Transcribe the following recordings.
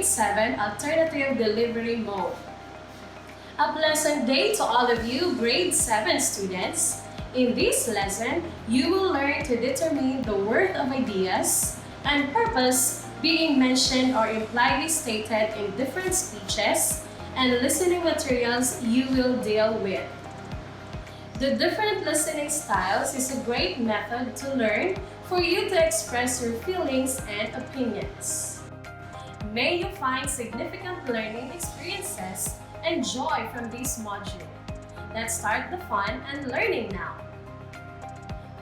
Grade 7 Alternative Delivery Mode. A pleasant day to all of you Grade 7 students. In this lesson, you will learn to determine the worth of ideas and purpose being mentioned or impliedly stated in different speeches and listening materials you will deal with. The different listening styles is a great method to learn for you to express your feelings and opinions. May you find significant learning experiences and joy from this module. Let's start the fun and learning now.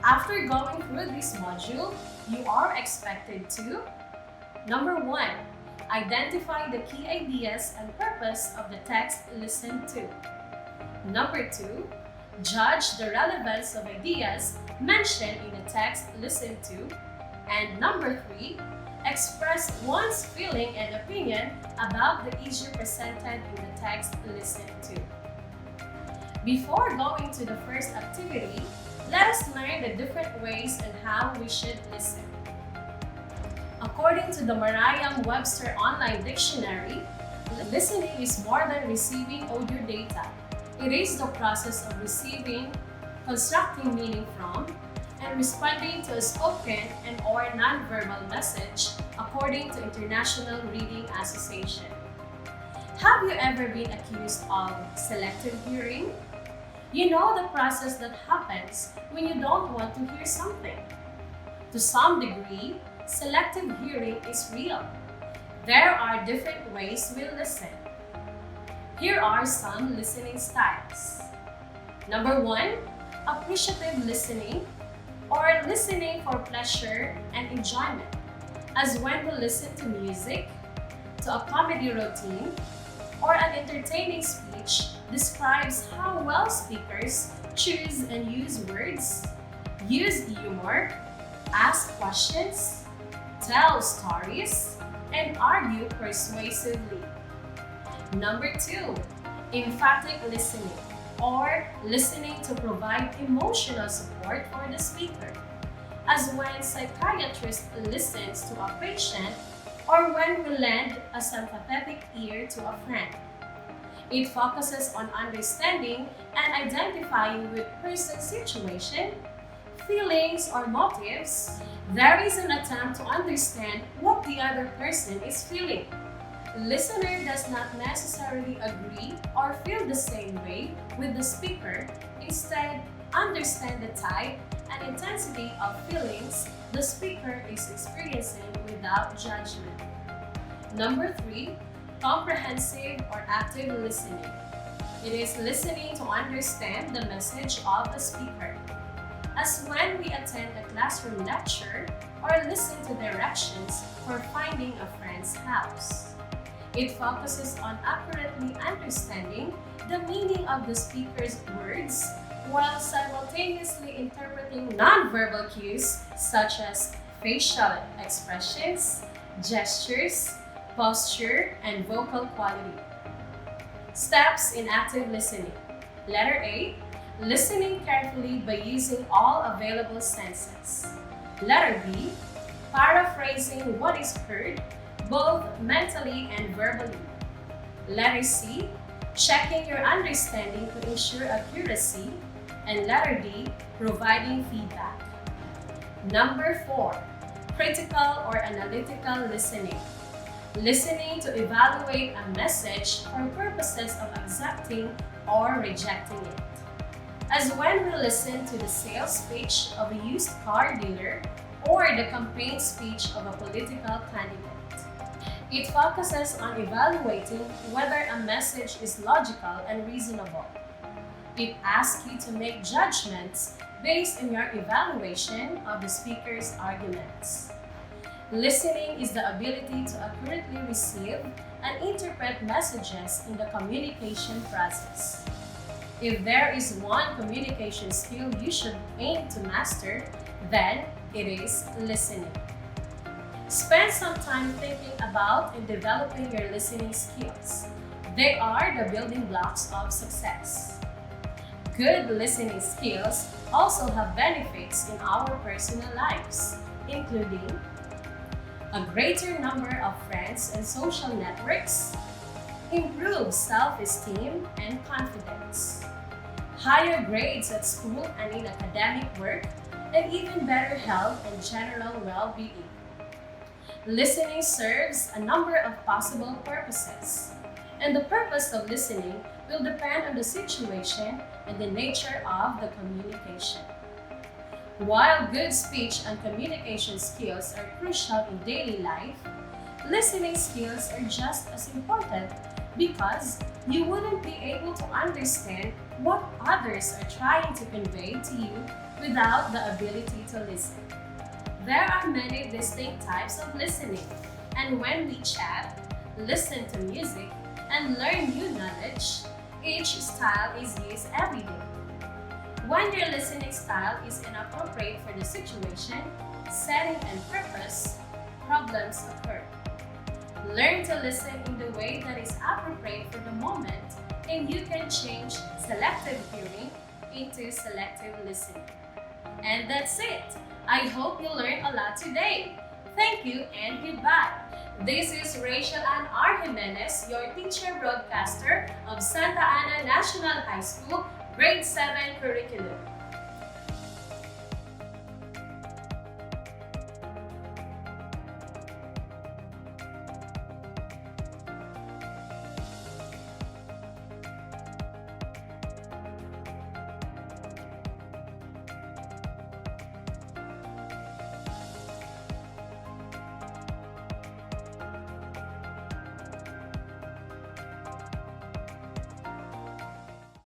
After going through this module, you are expected to: Number 1. Identify the key ideas and purpose of the text listened to. Number 2. Judge the relevance of ideas mentioned in the text listened to. And number 3. Express one's feeling and opinion about the issue presented in the text listened to. Before going to the first activity, let us learn the different ways and how we should listen. According to the Merriam-Webster Online Dictionary, listening is more than receiving audio data. It is the process of receiving, constructing meaning from, and responding to a spoken and or nonverbal message according to International Reading Association. Have you ever been accused of selective hearing? You know the process that happens when you don't want to hear something. To some degree, selective hearing is real. There are different ways we listen. Here are some listening styles. Number 1, appreciative listening, or listening for pleasure and enjoyment, as when we listen to music, to a comedy routine, or an entertaining speech describes how well speakers choose and use words, use humor, ask questions, tell stories, and argue persuasively. Number 2, emphatic listening, or listening to provide emotional support for the speaker, as when psychiatrist listens to a patient or when we lend a sympathetic ear to a friend. It focuses on understanding and identifying with person's situation, feelings, or motives. There is an attempt to understand what the other person is feeling. Listener does not necessarily agree or feel the same way with the speaker. Instead, understand the type and intensity of feelings the speaker is experiencing without judgment. Number 3, comprehensive or active listening. It is listening to understand the message of the speaker, as when we attend a classroom lecture or listen to directions for finding a friend's house. It focuses on accurately understanding the meaning of the speaker's words while simultaneously interpreting nonverbal cues such as facial expressions, gestures, posture, and vocal quality. Steps in active listening. Letter A, listening carefully by using all available senses. Letter B, paraphrasing what is heard, both mentally and verbally. Letter C, checking your understanding to ensure accuracy. And letter D, providing feedback. Number 4, critical or analytical listening. Listening to evaluate a message for purposes of accepting or rejecting it. As when we listen to the sales pitch of a used car dealer or the campaign speech of a political candidate. It focuses on evaluating whether a message is logical and reasonable. It asks you to make judgments based on your evaluation of the speaker's arguments. Listening is the ability to accurately receive and interpret messages in the communication process. If there is one communication skill you should aim to master, then it is listening. Spend some time thinking about and developing your listening skills. They are the building blocks of success. Good listening skills also have benefits in our personal lives, including a greater number of friends and social networks, improved self-esteem and confidence, higher grades at school and in academic work, and even better health and general well-being. Listening serves a number of possible purposes, and the purpose of listening will depend on the situation and the nature of the communication. While good speech and communication skills are crucial in daily life, listening skills are just as important because you wouldn't be able to understand what others are trying to convey to you without the ability to listen. There are many distinct types of listening, and when we chat, listen to music, and learn new knowledge, each style is used every day. When your listening style is inappropriate for the situation, setting, and purpose, problems occur. Learn to listen in the way that is appropriate for the moment, and you can change selective hearing into selective listening. And that's it. I hope you learned a lot today. Thank you and goodbye. This is Rachel Ann R. Jimenez, your teacher broadcaster of Santa Ana National High School, Grade 7 curriculum.